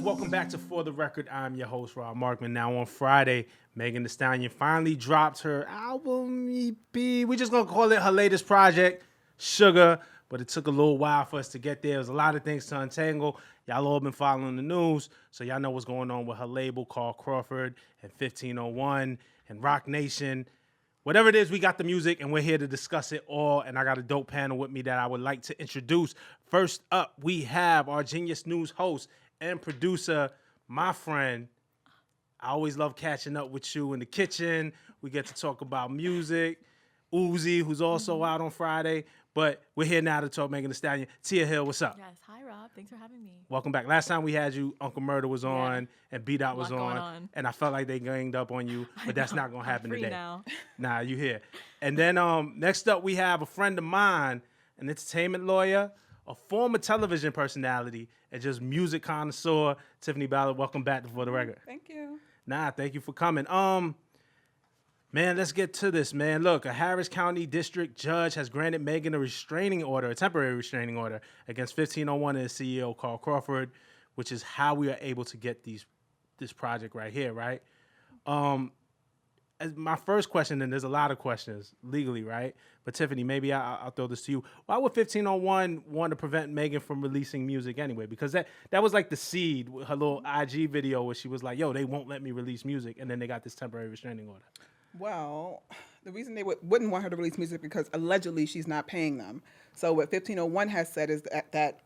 welcome back to For the Record. I'm your host, Rob Markman. Now on Friday, Megan Thee Stallion finally dropped her album EP. We're just going to call it her latest project, Suga, but it took a little while for us to get there. There's a lot of things to untangle. Y'all all been following the news, so y'all know what's going on with her label, Carl Crawford, and 1501, and Rock Nation. Whatever it is, we got the music, and we're here to discuss it all, and I got a dope panel with me that I would like to introduce. First up, we have our Genius News host and producer, my friend. I always love catching up with you in the kitchen. We get to talk about music. Uzi, who's also out on Friday. But we're here now to talk Megan Thee Stallion. Tia Hill, what's up? Yes, hi Rob. Thanks for having me. Welcome back. Last time we had you, Uncle Murder was on and B.i.t.c.h was on. And I felt like they ganged up on you, but that's not going to happen today. Now. Nah, you here. And then next up, we have a friend of mine, an entertainment lawyer, a former television personality, and just music connoisseur, Tiffany Ballard. Welcome back to For the Record. Thank you. Thank you for coming. Man, let's get to this, man. Look, a Harris County District Judge has granted Megan a temporary restraining order against 1501 and CEO Carl Crawford, which is how we are able to get this project right here, right? As my first question, and there's a lot of questions legally, right? But Tiffany, maybe I'll throw this to you. Why would 1501 want to prevent Megan from releasing music anyway? Because that was like the seed, her little IG video where she was like, yo, they won't let me release music. And then they got this temporary restraining order. Well, the reason they wouldn't want her to release music because allegedly she's not paying them. So what 1501 has said is that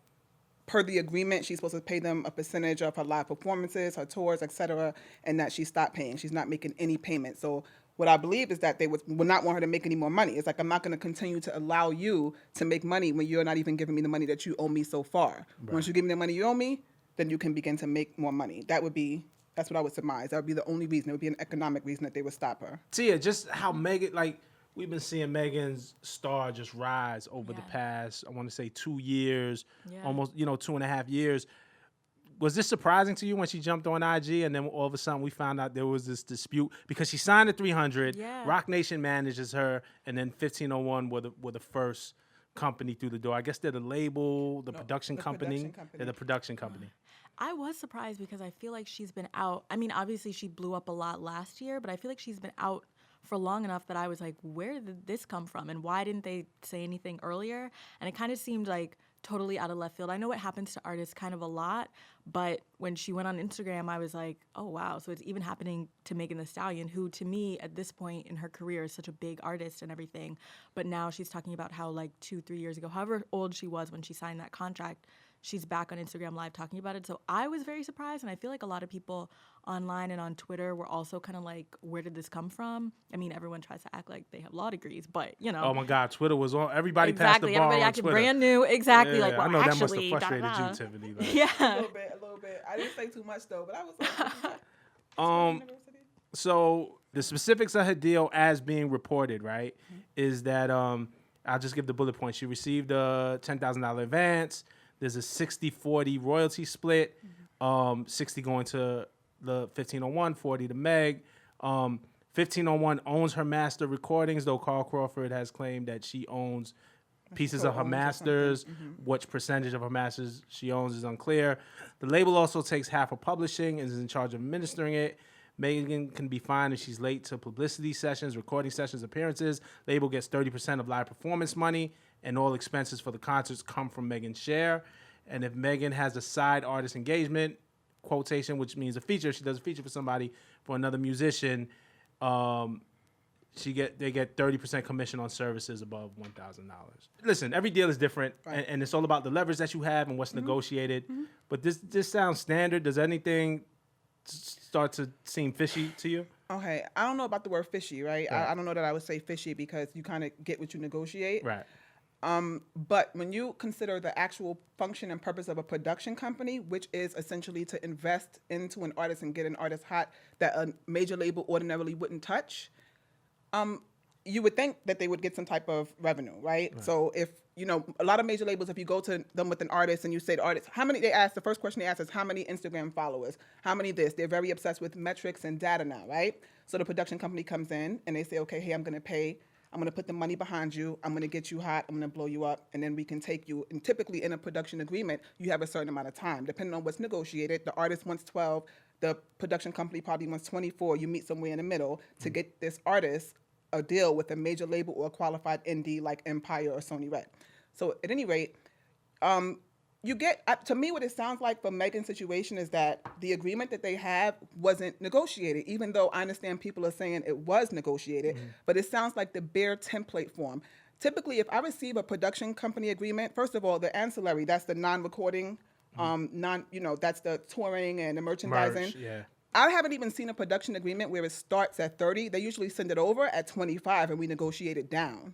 per the agreement, she's supposed to pay them a percentage of her live performances, her tours, etc., and that she stopped paying. She's not making any payment. So what I believe is that they would not want her to make any more money. It's like, I'm not going to continue to allow you to make money when you're not even giving me the money that you owe me so far. Right. Once you give me the money you owe me, then you can begin to make more money. That's what I would surmise. That would be the only reason. It would be an economic reason that they would stop her. Tia, just how Megan, like, we've been seeing Megan's star just rise over the past, I want to say 2 years, almost, 2.5 years. Was this surprising to you when she jumped on IG and then all of a sudden we found out there was this dispute? Because she signed at 300, Rock Nation manages her, and then 1501 were the first company through the door. I guess they're the label, the production company. They're the production company. I was surprised because I feel like she's been out. I mean, obviously she blew up a lot last year, but I feel like she's been out for long enough that I was like, where did this come from? And why didn't they say anything earlier? And it kind of seemed like totally out of left field. I know it happens to artists kind of a lot, but when she went on Instagram, I was like, oh, wow. So it's even happening to Megan Thee Stallion, who to me at this point in her career is such a big artist and everything. But now she's talking about how like 2-3 years ago, however old she was when she signed that contract, she's back on Instagram Live talking about it. So I was very surprised, and I feel like a lot of people online and on Twitter were also kind of like, where did this come from? I mean, everyone tries to act like they have law degrees, but, Oh, my God, Twitter was on. Everybody passed the bar everybody on acted Twitter. Brand new. Exactly. Yeah, like, well, I know actually, that must have frustrated you, Tiffany. Like. Yeah. A little bit. I didn't say too much, though, but I was like, So the specifics of her deal as being reported, right, is that I'll just give the bullet points. She received a $10,000 advance. There's a 60-40 royalty split, 60 going to the 1501, 40 to Meg. 1501 owns her master recordings, though Carl Crawford has claimed that she owns pieces of her masters. Which percentage of her masters she owns is unclear. The label also takes half of publishing and is in charge of administering it. Megan can be fined if she's late to publicity sessions, recording sessions, appearances. Label gets 30% of live performance money, and all expenses for the concerts come from Megan's share. And if Megan has a side artist engagement, quotation, which means a feature, she does a feature for somebody, for another musician, they get 30% commission on services above $1,000. Listen, every deal is different, and it's all about the leverage that you have and what's negotiated. But this sounds standard. Does anything start to seem fishy to you? Okay, I don't know about the word fishy, right? I don't know that I would say fishy because you kind of get what you negotiate. Right. But when you consider the actual function and purpose of a production company, which is essentially to invest into an artist and get an artist hot that a major label ordinarily wouldn't touch, you would think that they would get some type of revenue, right? So if, a lot of major labels, if you go to them with an artist and you say to artists, the first question they ask is how many Instagram followers, how many this? They're very obsessed with metrics and data now, right? So the production company comes in and they say, okay, hey, I'm going to pay I'm going to put the money behind you. I'm going to get you hot. I'm going to blow you up. And then we can take you. And typically in a production agreement, you have a certain amount of time. Depending on what's negotiated, the artist wants 12. The production company probably wants 24. You meet somewhere in the middle to get this artist a deal with a major label or a qualified indie like Empire or Sony Red. So at any rate, you get, to me, what it sounds like for Megan's situation is that the agreement that they have wasn't negotiated, even though I understand people are saying it was negotiated, but it sounds like the bare template form. Typically, if I receive a production company agreement, first of all, the ancillary, that's the non-recording, that's the touring and the merchandising. Merch, yeah. I haven't even seen a production agreement where it starts at 30. They usually send it over at 25 and we negotiate it down.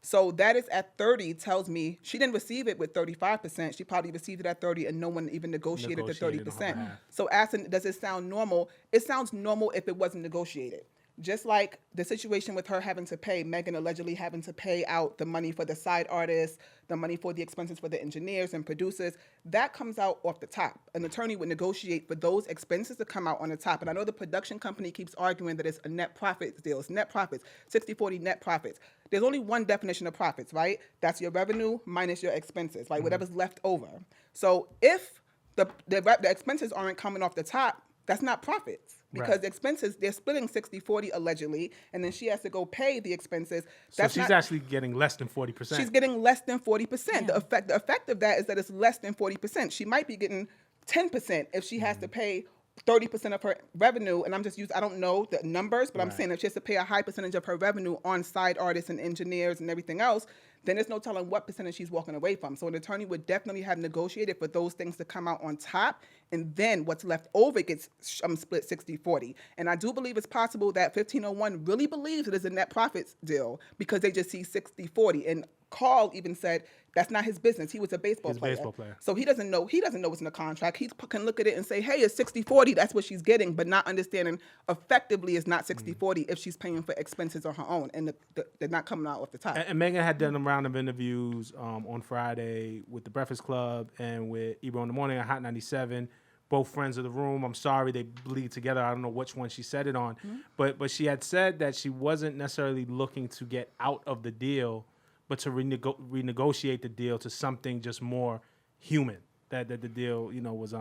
So that is at 30 tells me she didn't receive it with 35%. She probably received it at 30 and no one even negotiated the 30%. So asking, does it sound normal? It sounds normal if it wasn't negotiated. Just like the situation with her having to pay, Megan allegedly having to pay out the money for the side artists, the money for the expenses for the engineers and producers, that comes out off the top. An attorney would negotiate for those expenses to come out on the top. And I know the production company keeps arguing that it's a net profits deal. It's net profits, 60-40 net profits. There's only one definition of profits, right? That's your revenue minus your expenses, right? Whatever's left over. So if the expenses aren't coming off the top, that's not profits. Because the expenses, they're splitting 60-40 allegedly, and then she has to go pay the expenses. That's so she's actually getting less than 40%. She's getting less than 40%. Yeah. The effect of that is that it's less than 40%. She might be getting 10% if she has to pay 30% of her revenue, and I don't know the numbers, but I'm saying if she has to pay a high percentage of her revenue on side artists and engineers and everything else, then there's no telling what percentage she's walking away from. So an attorney would definitely have negotiated for those things to come out on top, and then what's left over gets split 60-40. And I do believe it's possible that 1501 really believes it is a net profits deal because they just see 60-40. And Carl even said that's not his business. He was a baseball player. So he doesn't know what's in the contract. He can look at it and say, hey, it's 60-40, that's what she's getting, but not understanding effectively it's not 60-40 if she's paying for expenses on her own and they're not coming out off the top. And Megan had done a round of interviews on Friday with The Breakfast Club and with Ebro in the Morning on Hot 97. Both friends of the room. I'm sorry, they bleed together. I don't know which one she said it on. But she had said that she wasn't necessarily looking to get out of the deal, but to renegotiate the deal to something just more human. That the deal, was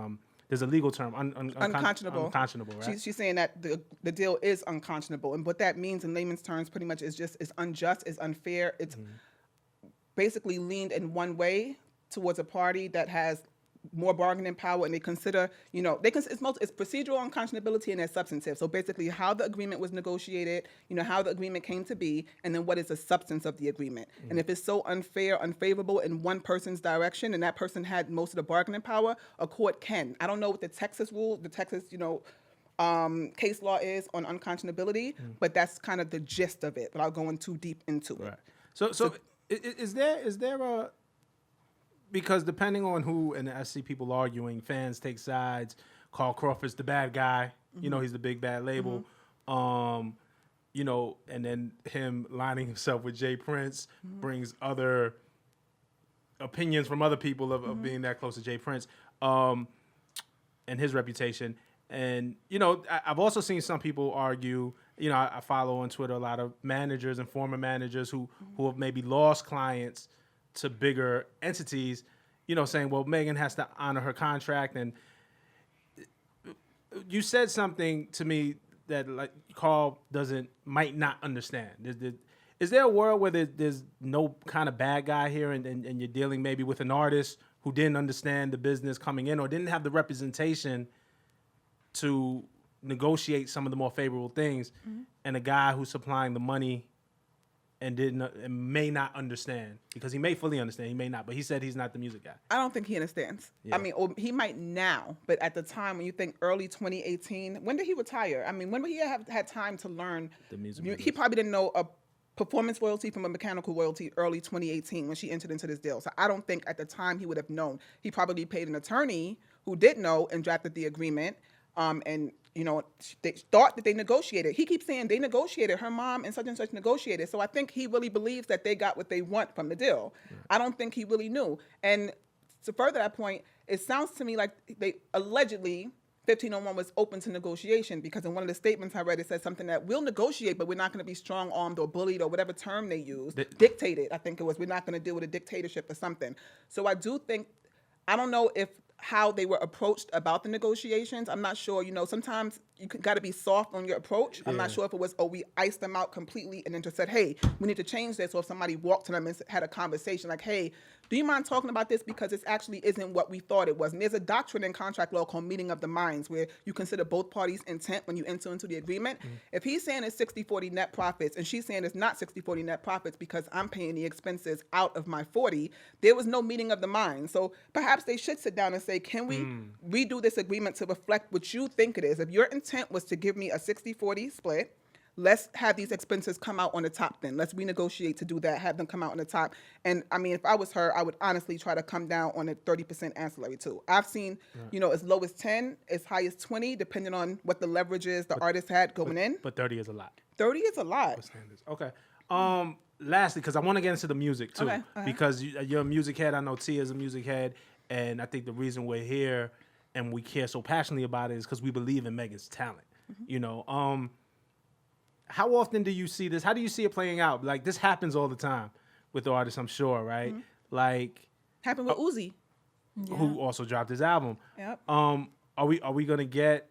there's a legal term, unconscionable. Unconscionable, right? She's saying that the deal is unconscionable, and what that means in layman's terms, pretty much, is unjust, is unfair. It's basically leaned in one way towards a party that has more bargaining power, and they consider, it's procedural unconscionability and it's substantive. So basically how the agreement was negotiated, how the agreement came to be, and then what is the substance of the agreement. And if it's so unfair, unfavorable in one person's direction, and that person had most of the bargaining power, a court can. I don't know what the Texas case law is on unconscionability, but that's kind of the gist of it, without going too deep into it. So is there a, because depending on who, and I see people arguing, fans take sides. Carl Crawford's the bad guy. He's the big bad label. And then him lining himself with Jay Prince brings other opinions from other people of being that close to Jay Prince and his reputation. And, I've also seen some people argue, I follow on Twitter a lot of managers and former managers who have maybe lost clients to bigger entities, saying, well, Megan has to honor her contract. And you said something to me that like Carl might not understand. Is there a world where there's no kind of bad guy here and you're dealing maybe with an artist who didn't understand the business coming in or didn't have the representation to negotiate some of the more favorable things, and a guy who's supplying the money and may not understand, because he may fully understand, he may not, but he said he's not the music guy. I don't think he understands. Yeah. I mean, he might now, but at the time when you think early 2018, when did he retire? I mean, when would he have had time to learn the music? He probably didn't know a performance royalty from a mechanical royalty early 2018 when she entered into this deal. So I don't think at the time he would have known. He probably paid an attorney who did know and drafted the agreement. And they thought that they negotiated. He keeps saying they negotiated. Her mom and such negotiated. So I think he really believes that they got what they want from the deal. Right. I don't think he really knew. And to further that point, it sounds to me like they allegedly 1501 was open to negotiation, because in one of the statements I read, it said something that we'll negotiate, but we're not going to be strong-armed or bullied or whatever term they used. Dictated, I think it was. We're not going to deal with a dictatorship or something. So I do think, I don't know if how they were approached about the negotiations. I'm not sure. Sometimes you got to be soft on your approach. I'm not sure if it was, we iced them out completely and then just said, hey, we need to change this. Or if somebody walked to them and had a conversation like, hey, do you mind talking about this, because this actually isn't what we thought it was. And there's a doctrine in contract law called meeting of the minds, where you consider both parties' intent when you enter into the agreement. If he's saying it's 60-40 net profits and she's saying it's not 60-40 net profits because I'm paying the expenses out of my 40, there was no meeting of the minds. So perhaps they should sit down and say, can we redo this agreement to reflect what you think it is? If your intent was to give me a 60-40 split, let's have these expenses come out on the top then. Let's renegotiate to do that, have them come out on the top. And I mean, if I was her, I would honestly try to come down on a 30% ancillary too. I've seen, as low as 10, as high as 20, depending on what the leverage is the artist had going in. But 30 is a lot. 30 is a lot. Okay. Lastly, because I want to get into the music too, because you're a music head. I know Tia's a music head, and I think the reason we're here and we care so passionately about it is because we believe in Megan's talent. How often do you see this? How do you see it playing out? Like, this happens all the time with the artists, I'm sure, right? Like, happened with Uzi, who also dropped his album. Yep. Are we gonna get?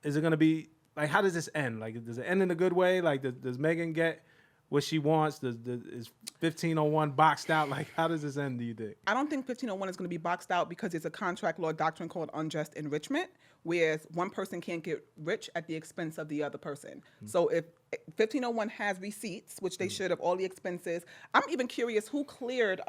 Is it gonna be like? How does this end? Like, does it end in a good way? Like, does Megan get what she wants? Is 1501 boxed out? Like, how does this end, do you think? I don't think 1501 is going to be boxed out, because it's a contract law doctrine called unjust enrichment, whereas one person can't get rich at the expense of the other person. So if 1501 has receipts, which they should, of all the expenses, I'm even curious who cleared,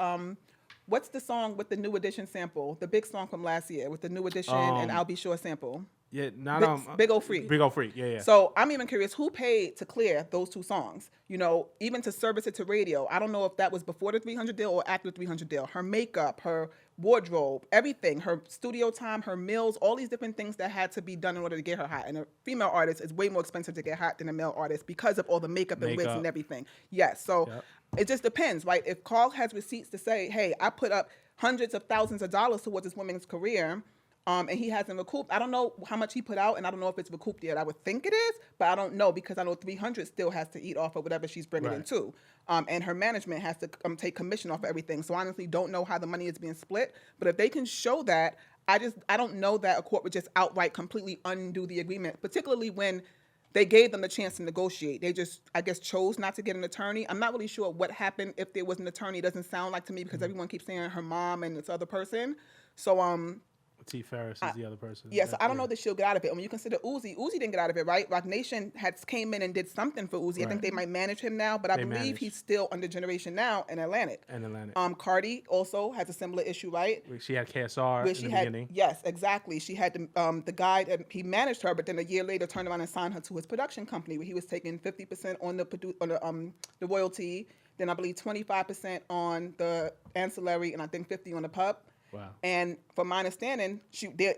what's the song with the New Edition sample, the big song from last year with the New Edition and I'll Be Sure sample? Yeah, not Big Ol' Freak. Big Ol' Freak, yeah. So I'm even curious who paid to clear those two songs, even to service it to radio. I don't know if that was before the 300 deal or after the 300 deal. Her makeup, her wardrobe, everything, her studio time, her meals, all these different things that had to be done in order to get her hot. And a female artist is way more expensive to get hot than a male artist because of all the makeup and wigs and everything. Yes, so it just depends, right? If Carl has receipts to say, hey, I put up hundreds of thousands of dollars towards this woman's career, and he hasn't recouped. I don't know how much he put out, and I don't know if it's recouped yet. I would think it is, but I don't know, because I know 300 still has to eat off of whatever she's bringing in too. And her management has to take commission off of everything. So honestly, don't know how the money is being split. But if they can show that, I don't know that a court would just outright completely undo the agreement, particularly when they gave them the chance to negotiate. They just, I guess, chose not to get an attorney. I'm not really sure what happened if there was an attorney. It doesn't sound like to me, because everyone keeps saying her mom and this other person. So T. Ferris is the other person. Yeah, so I don't know that she'll get out of it. I mean, you consider Uzi didn't get out of it, right? Roc Nation came in and did something for Uzi. I think they might manage him now, but I believe he's still under Generation Now in Atlantic. Cardi also has a similar issue, right? She had KSR in the beginning. Yes, exactly. She had the guy that he managed her, but then a year later turned around and signed her to his production company, where he was taking 50% on the royalty, then I believe 25% on the ancillary, and I think 50% on the pub. Wow. And from my understanding, they're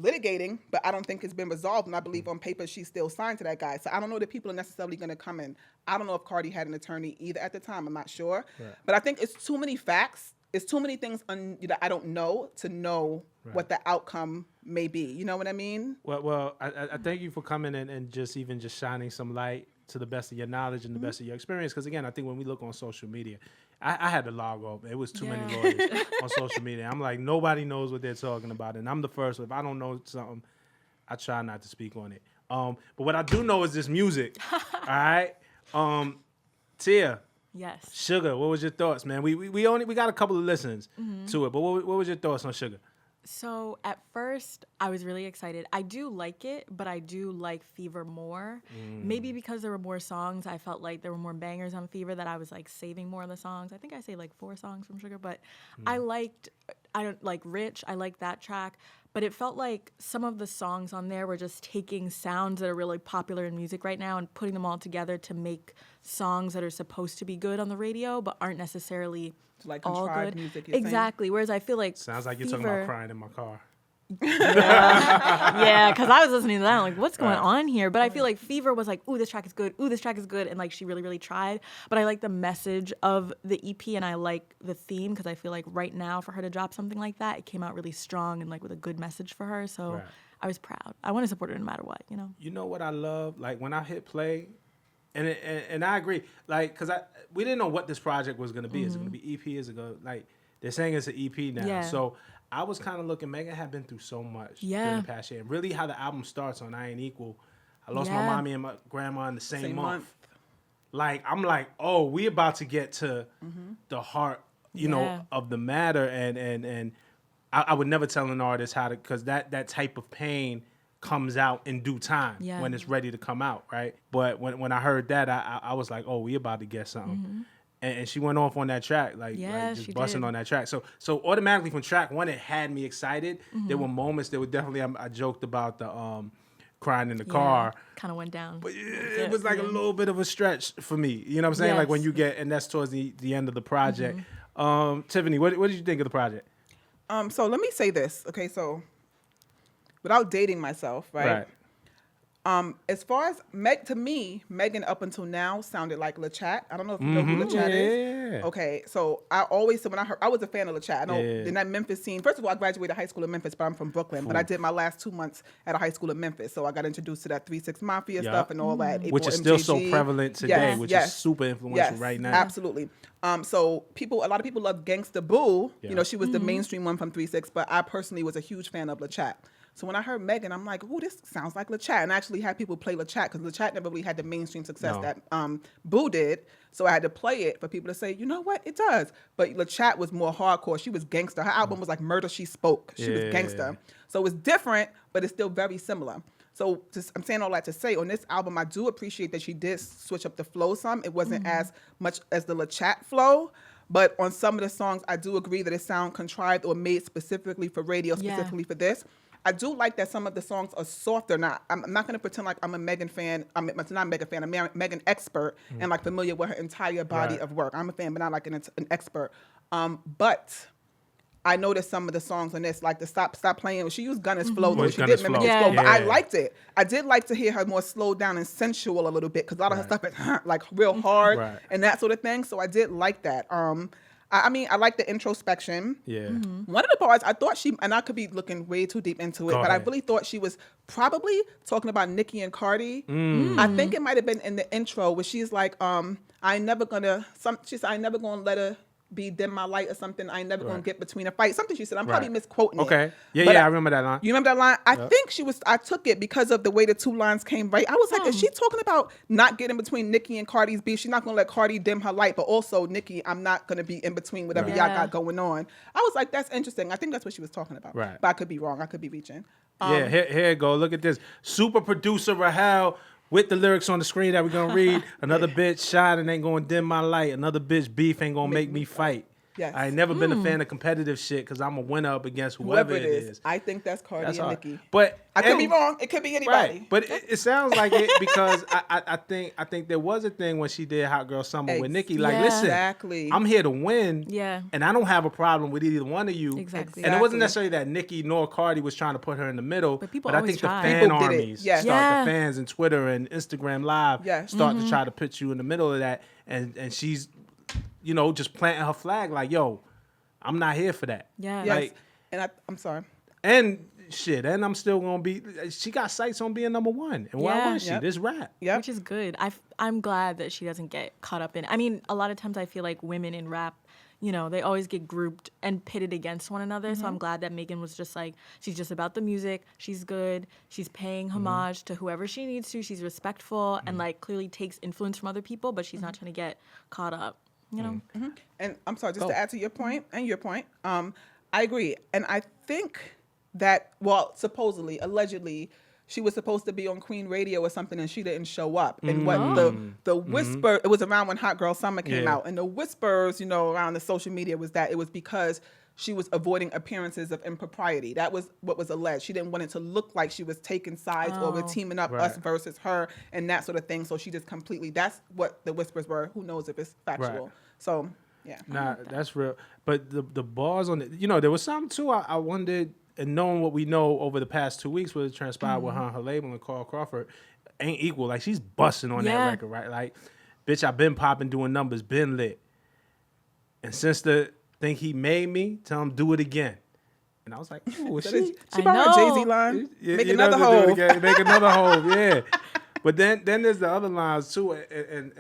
litigating, but I don't think it's been resolved. And I believe on paper she's still signed to that guy. So I don't know that people are necessarily going to come in. I don't know if Cardi had an attorney either at the time. I'm not sure. Right. But I think it's too many facts. It's too many things that I don't know to know what the outcome may be. You know what I mean? Well, I thank you for coming in and just shining some light to the best of your knowledge and the best of your experience. Because again, I think when we look on social media, I had to log off. It was too many lawyers on social media. I'm like, nobody knows what they're talking about. And I'm the first. If I don't know something, I try not to speak on it. But what I do know is this music. All right? Tia. Yes. Suga, what was your thoughts, man? We got a couple of listens to it, but what was your thoughts on Suga? So at first, I was really excited. I do like it, but I do like Fever more. Maybe because there were more songs, I felt like there were more bangers on Fever that I was like saving more of the songs. I think I say like 4 songs from Suga, but I don't like Rich. I like that track, but it felt like some of the songs on there were just taking sounds that are really popular in music right now and putting them all together to make songs that are supposed to be good on the radio, but aren't necessarily like all good. Music, exactly. Saying? Whereas I feel like sounds like you're talking about crying in my car. Yeah, because I was listening to that. I'm like, what's going on here? But I feel like Fever was like, ooh, this track is good. Ooh, this track is good. And like, she really, really tried. But I like the message of the EP, and I like the theme, because I feel like right now for her to drop something like that, it came out really strong and like with a good message for her. So I was proud. I want to support her no matter what, you know? You know what I love? Like when I hit play, and I agree, like, because we didn't know what this project was going to be. Is it going to be EP? Is it going to, like, they're saying it's an EP now. Yeah. So I was kind of looking, Megan had been through so much during the past year. And really how the album starts on I Ain't Equal. I lost my mommy and my grandma in the same month. Like, I'm like, oh, we about to get to the heart, you know, of the matter. And I would never tell an artist how to, because that type of pain comes out in due time when it's ready to come out, right? But when I heard that, I was like, oh, we about to get something. And she went off on that track, like just busting on that track. So automatically from track one, it had me excited. There were moments, there were definitely, I joked about the crying in the car. Kind of went down. But it was like a little bit of a stretch for me. You know what I'm saying? Like when you get, and that's towards the end of the project. Tiffany, what did you think of the project? So let me say this. Okay, so without dating myself, right? As far as to me, Megan up until now sounded like LaChat. I don't know if you know who LaChat is. Okay, so I always said when I was a fan of LaChat. I know in that Memphis scene. First of all, I graduated high school in Memphis, but I'm from Brooklyn. But I did my last 2 months at a high school in Memphis, so I got introduced to that 3-6 Mafia stuff and all that. Which is still so prevalent today, which is super influential right now. Absolutely. So a lot of people love Gangsta Boo. You know, she was the mainstream one from 3-6, but I personally was a huge fan of LaChat. So when I heard Megan, I'm like, "Ooh, this sounds like LaChat." And I actually had people play LaChat because LaChat never really had the mainstream success that Boo did. So I had to play it for people to say, "You know what? It does." But LaChat was more hardcore. She was gangster. Her album was like Murder She Spoke. She was gangster. So it's different, but it's still very similar. So I'm saying all that to say, on this album, I do appreciate that she did switch up the flow some. It wasn't as much as the LaChat flow. But on some of the songs, I do agree that it sound contrived or made specifically for radio, specifically for this. I do like that some of the songs are softer. Now, I'm not going to pretend like I'm a Megan fan. I'm not a Megan fan. I'm a Megan expert and like familiar with her entire body of work. I'm a fan, but not like an expert. But I noticed some of the songs on this, like the Stop Playing. She used Gunna's flow, though. She did mimic his flow, but I liked it. I did like to hear her more slowed down and sensual a little bit because a lot of her stuff is like real hard and that sort of thing. So I did like that. I mean, I like the introspection. One of the parts, I thought and I could be looking way too deep into it, but I really thought she was probably talking about Nicki and Cardi. I think it might have been in the intro where she's like, she said, I ain't never gonna let her be dim my light or something. I ain't never gonna get between a fight. Something she said. I'm probably misquoting it. I remember that line. You remember that line? I think I took it because of the way the two lines came right. I was like, is she talking about not getting between Nicki and Cardi's beef? She's not gonna let Cardi dim her light, but also Nicki, I'm not gonna be in between whatever y'all got going on. I was like, that's interesting. I think that's what she was talking about. But I could be wrong. I could be reaching. Here you go. Look at this. Super producer Rahel with the lyrics on the screen that we're going to read. Another bitch shining ain't going to dim my light. Another bitch beef ain't going to make me fight. Yes. I ain't never been a fan of competitive shit because I'm a winner up against whoever it is. I think that's Cardi and Nicki. But I could be wrong. It could be anybody. Right. But it sounds like it because I think there was a thing when she did Hot Girl Summer with Nicki. Like, listen, I'm here to win. And I don't have a problem with either one of you. Exactly. And it wasn't necessarily that Nicki nor Cardi was trying to put her in the middle. But I think try. the fan armies the fans and Twitter and Instagram Live start to try to put you in the middle of that. And she's, you know, just planting her flag like, yo, I'm not here for that. Yeah. Yes. And I'm sorry. And shit, and I'm still gonna be. She got sights on being number one, and why was she? This rap, which is good. I'm glad that she doesn't get caught up in. I mean, a lot of times I feel like women in rap, you know, they always get grouped and pitted against one another. So I'm glad that Megan was just like, she's just about the music. She's good. She's paying homage to whoever she needs to. She's respectful and like clearly takes influence from other people, but she's not trying to get caught up. You know. And I'm sorry, just to add to your point and your point, I agree. And I think that, well, supposedly, allegedly, she was supposed to be on Queen Radio or something, and she didn't show up. And what the whisper, it was around when Hot Girl Summer came out, and the whispers, you know, around the social media was that it was because she was avoiding appearances of impropriety. That was what was alleged. She didn't want it to look like she was taking sides or we're teaming up us versus her and that sort of thing. So she just completely, that's what the whispers were. Who knows if it's factual. So, yeah. Nah, that's real. But the bars on it, you know, there was something too. I wondered, and knowing what we know over the past 2 weeks, what transpired with her and her label and Carl Crawford, ain't equal. Like, she's busting on that record, right? Like, bitch, I've been popping, doing numbers, been lit. And since the thing he made me, tell him do it again. And I was like, ooh, So she she brought her Jay-Z line. Make another hole. Make another hole, yeah. But then there's the other lines too, and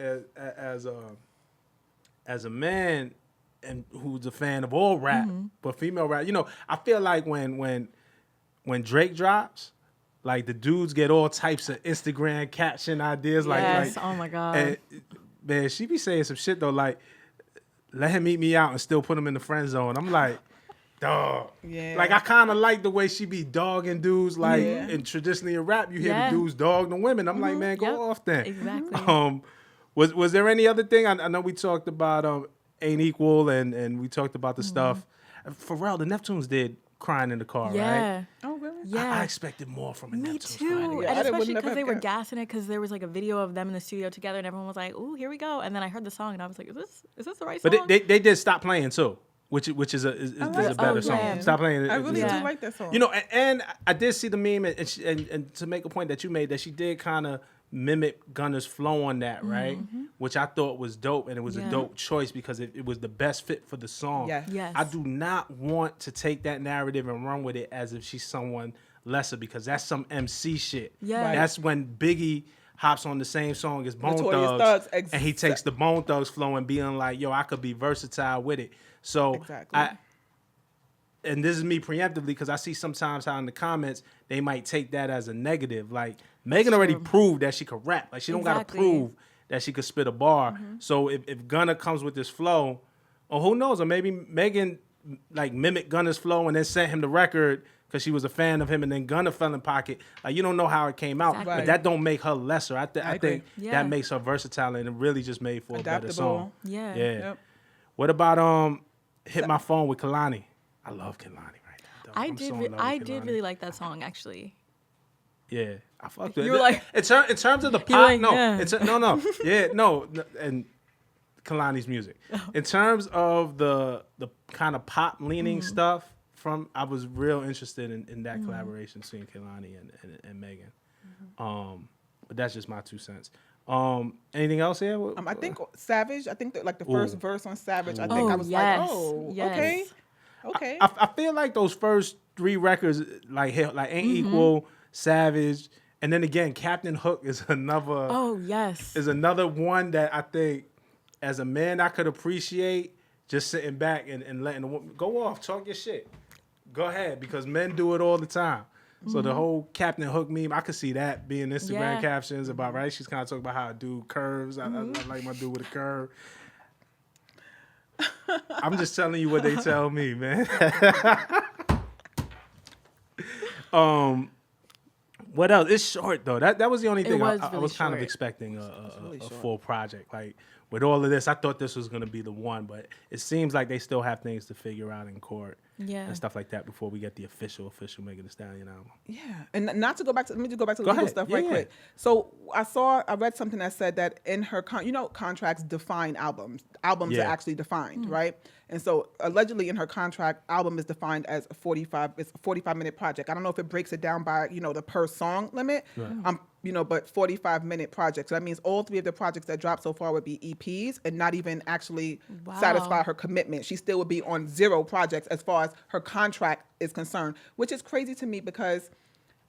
as a man and who's a fan of all rap, but female rap, I feel like when Drake drops, like the dudes get all types of Instagram caption ideas, Yes. like Oh my God. and, man, she be saying some shit though, like let him meet me out and still put him in the friend zone. I'm like, dog. Yeah. Like I kind of like the way she be dogging dudes. Like and traditionally in rap, you hear the dudes dog the women. I'm like, man, go off then. Exactly. Was there any other thing? I know we talked about Ain't Equal and we talked about the stuff. Pharrell, the Neptunes did Crying in the Car, right? Oh, really? Yeah. I expected more from a Me Neptunes. too. Yeah, And I especially would never because they have were guessed. gassing it because there was like a video of them in the studio together and everyone was like, ooh, here we go. And then I heard the song and I was like, is this the right song? But they did Stop Playing too, which is a better song. yeah. Stop Playing. I really Yeah. do like that song. And I did see the meme and to make a point that you made that she did kind of mimic Gunna's flow on that, right? Which I thought was dope, and it was a dope choice because it was the best fit for the song. Yes. I do not want to take that narrative and run with it as if she's someone lesser because that's some MC shit. Yeah. Right. That's when Biggie hops on the same song as Bone Notorious Thugs, Thugs, and he takes the Bone Thugs flow and being like, yo, I could be versatile with it. So Exactly. and this is me preemptively because I see sometimes how in the comments they might take that as a negative. Like Megan already proved that she could rap. Like she don't gotta prove that she could spit a bar. So if Gunna comes with this flow, or who knows, or maybe Megan like mimicked Gunna's flow and then sent him the record because she was a fan of him, and then Gunna fell in pocket. Like you don't know how it came out, Exactly. but that don't make her lesser. I agree. think Yeah. that makes her versatile, and it really just made for a better song. Yeah. Yeah. Yep. What about Hit My Phone with Kehlani? I love Kehlani right now. I I'm did. so in love with I did Kehlani. really like that song actually. Yeah, I fucked with it. You were like- in terms of the were pop, like, no, yeah. and Kehlani's music. In terms of the kind of pop leaning stuff, I was real interested in that collaboration between Kehlani and Megan. But that's just my 2 cents. Anything else here? I think Savage. I think that like the first verse on Savage. I think I was yes. like, oh, okay, okay. I feel like those first 3 records, like Ain't Equal, Savage, and then again, Captain Hook is another. Oh yes. Is another one that I think, as a man, I could appreciate just sitting back and letting the woman go off, talk your shit. Go ahead, because men do it all the time. So the whole Captain Hook meme, I could see that being Instagram captions about, right? She's kind of talking about how a dude curves. I like my dude with a curve. I'm just telling you what they tell me, man. What else? It's short though. That was the only thing. I really was kind of short. expecting a full project. Like with all of this, I thought this was gonna be the one, but it seems like they still have things to figure out in court and stuff like that before we get the official Megan Thee Stallion album. Yeah, and not to go back to, let me just go back to the Go legal ahead. stuff Yeah, right yeah. quick. So I read something that said that in her, contracts define albums. Albums Yeah. are actually defined, right? And so allegedly in her contract, album is defined as it's a 45-minute project. I don't know if it breaks it down by, the per song limit, but 45-minute project. So that means all 3 of the projects that dropped so far would be EPs and not even actually satisfy her commitment. She still would be on 0 projects as far as her contract is concerned, which is crazy to me because,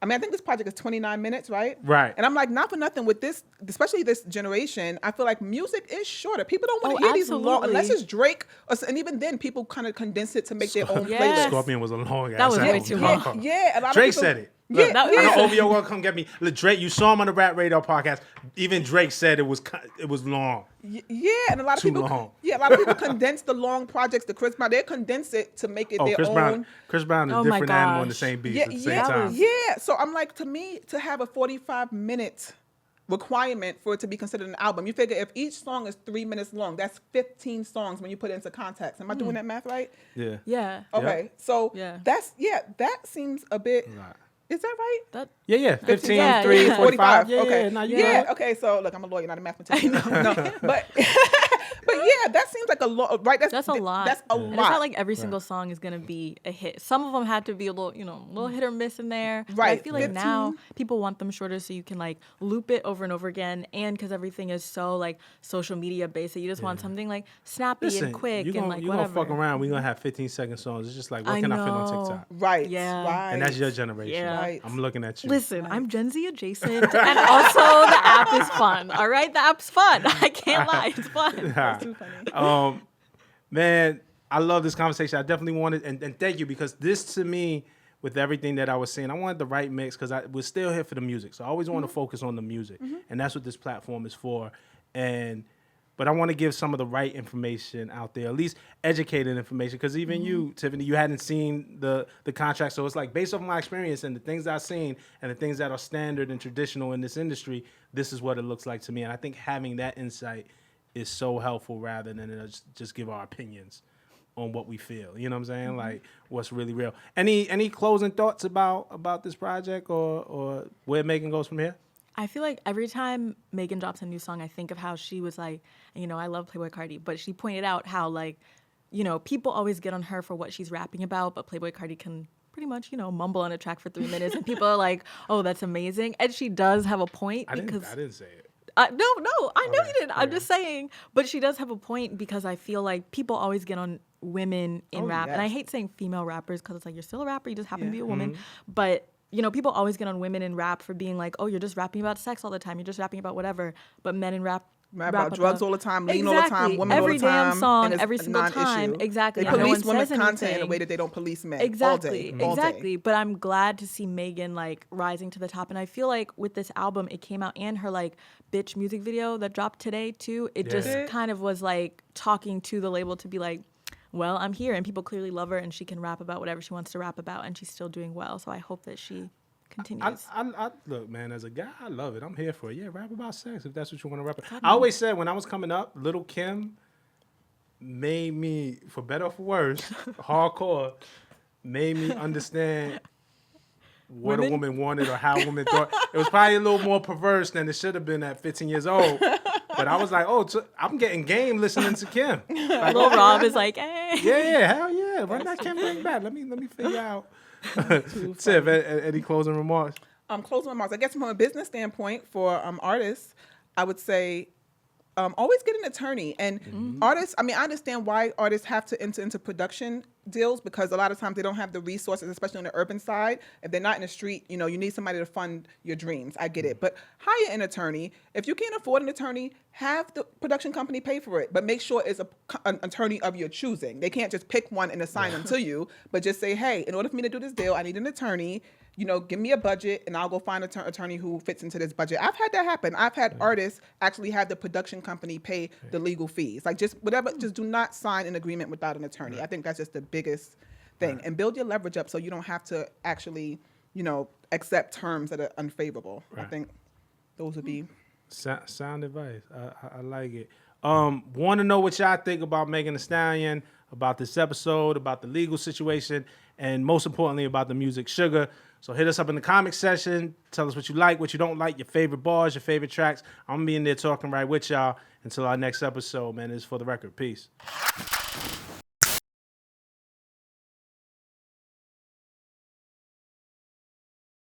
I think this project is 29 minutes, right? Right. And I'm like, not for nothing with this, especially this generation, I feel like music is shorter. People don't want to Oh, hear these long, absolutely. unless it's Drake, and even then, people kind of condense it to make their own Yes. playlist. Scorpion was a long That ass was way album. too Yeah, long. yeah. A lot Drake of people, said it. Yeah, Look, that- I know yeah. OVO gonna come get me. Look, Drake, you saw him on the Rap Radar podcast. Even Drake said it was long. Yeah, and a lot of Too people. long. Yeah, a lot of people condense the long projects. The Chris Brown, they condense it to make it their Chris own. Brown is a Oh my different animal in the gosh. same beat Yeah, at the same yeah, time. yeah. So I'm like, to me, to have a 45-minute requirement for it to be considered an album, you figure if each song is 3 minutes long, that's 15 songs when you put it into context. Am I doing that math right? Yeah. Yeah. Okay, so Yeah. that seems a bit. Right. Is that right? That Yeah. 15, Yeah, 3, yeah. 45. Okay. Yeah, no, you yeah. know. Okay. So look, I'm a lawyer, not a mathematician. No, but but yeah, that seems like a lot, right? That's a lot. That's a And lot. it's not like every single song is gonna be a hit. Some of them had to be a little, little hit or miss in there. But I Right. feel like 15. now people want them shorter so you can like loop it over and over again. And because everything is so like social media based, that you just want something like snappy and quick you're and gonna, like you're whatever. gonna fuck around. We're gonna have 15-second songs. It's just like, what can I fit on TikTok? Right. Yeah. Right. And that's your generation. Yeah. Right. I'm looking at you. Listen, I'm Gen Z adjacent, and also the app is fun. All right, the app's fun. I can't lie, it's fun. That's too funny. Man, I love this conversation. I definitely wanted, and thank you, because this to me, with everything that I was saying, I wanted the right mix because we're still here for the music. So I always want to focus on the music, and that's what this platform is for. But I want to give some of the right information out there, at least educated information, because even you, Tiffany, you hadn't seen the contract. So it's like, based on my experience and the things I've seen and the things that are standard and traditional in this industry, this is what it looks like to me. And I think having that insight is so helpful rather than just give our opinions on what we feel. You know what I'm saying? Like what's really real. Any closing thoughts about this project or where Megan goes from here? I feel like every time Megan drops a new song, I think of how she was like, I love Playboi Carti, but she pointed out how like, people always get on her for what she's rapping about, but Playboi Carti can pretty much, mumble on a track for 3 minutes and people are like, oh, that's amazing. And she does have a point I didn't say it. No, I know you didn't. I'm Okay. just saying. But she does have a point because I feel like people always get on women in rap. And I yes. hate saying female rappers because it's like, you're still a rapper, you just happen to be a woman. But, people always get on women in rap for being like, oh, you're just rapping about sex all the time. You're just rapping about whatever. But men in rap About drugs all the time, lean all the time, women every all the time. damn song, and it's every a single non-issue. time. Exactly. They And no police one women's says content in a anything. way that they don't police men. Exactly, All day. All day. exactly. But I'm glad to see Megan like rising to the top, and I feel like with this album, it came out and her like "Bitch" music video that dropped today too. It just kind of was like talking to the label to be like, well, I'm here, and people clearly love her, and she can rap about whatever she wants to rap about, and she's still doing well. So I hope that she continues. I look, man, as a guy, I love it. I'm here for it. Yeah, rap about sex if that's what you want to rap about. I always said when I was coming up, Little Kim made me, for better or for worse, hardcore, made me understand what a woman wanted or how women thought. It was probably a little more perverse than it should have been at 15 years old. But I was like, I'm getting game listening to Kim. Like, Lil Rob is like, hey. yeah, hell yeah. Run that Kim thing back. Let me figure out. Tiff, any closing remarks? Closing remarks. I guess from a business standpoint for artists, I would say always get an attorney. And artists, I understand why artists have to enter into production deals because a lot of times they don't have the resources, especially on the urban side. If they're not in the street, you need somebody to fund your dreams. I get it. But hire an attorney. If you can't afford an attorney, have the production company pay for it. But make sure it's an attorney of your choosing. They can't just pick one and assign them to you, but just say, hey, in order for me to do this deal, I need an attorney. Give me a budget and I'll go find an attorney who fits into this budget. I've had that happen. I've had artists actually have the production company pay the legal fees. Like just whatever, just do not sign an agreement without an attorney. I think that's just the biggest thing. And build your leverage up so you don't have to actually, accept terms that are unfavorable. I think those would be sound advice. I like it. Want to know what y'all think about Megan Thee Stallion, about this episode, about the legal situation, and most importantly about the music Suga. So hit us up in the comment section. Tell us what you like, what you don't like, your favorite bars, your favorite tracks. I'm going to be in there talking right with y'all until our next episode, man. This is For the Record. Peace.